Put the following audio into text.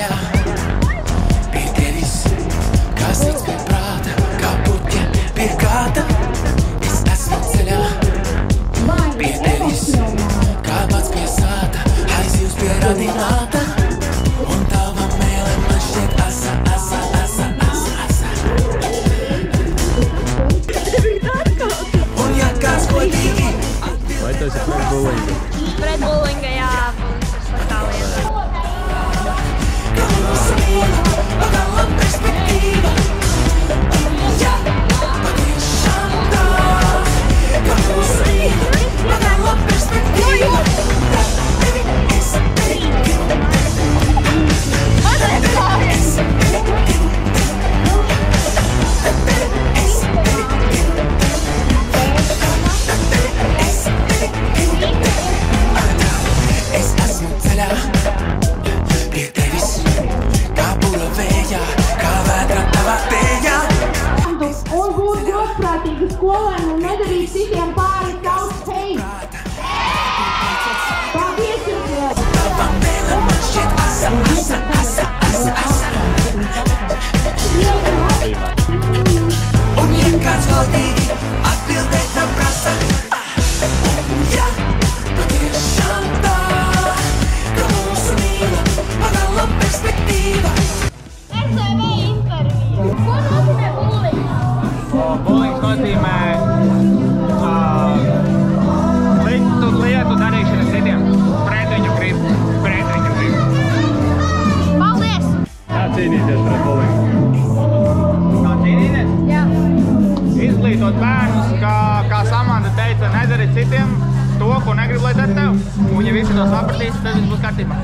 ceļā pie tevis, kā sirds pie prāta, kā puķe pie kāta. Es esmu ceļā pie tevis, kā pats pie sāta, aizjūs pie radināta. Un tava mēle man šķiet asa, asa, asa, asa, asa. Un ja kāds godīgi Vai tu esi pret bullingu? Pret bullinga, jā, bulings ir sliktā lieta. ka mūsu mīla pagalam perspektīva. Ja, patiešām tā, ka mūsu mīla pagalam perspektīva. Tevi es tevi gribu. Es esmu ceļā pie tevis, kā pura vējā, kā vētra tavā tējā. Un būt godprātīgi skolēni un nedarīt citiem pāri savus spēju. Paldies jums! Tava mēle man šķiet asa, asa, asa, asa, asa. Un ja kāds valdīgi atbildēt man prasa, ja, patiešām tā, ka mūsu mīla pagalam perspektīva. RTV intervija. Ko nozīmē bullings? Bullings nozīmē sliktu lietu darīšanu citiem pret viņu gribu. Paldies! Kā cīnīties pret bullingu? Kā cīnīties? Jā. Izglītot bērnus, kā Samanta teica, nedari citiem to, ko negrib, lai dara tev. Un ja visi to sapratīs, tad viss būs kārtībā.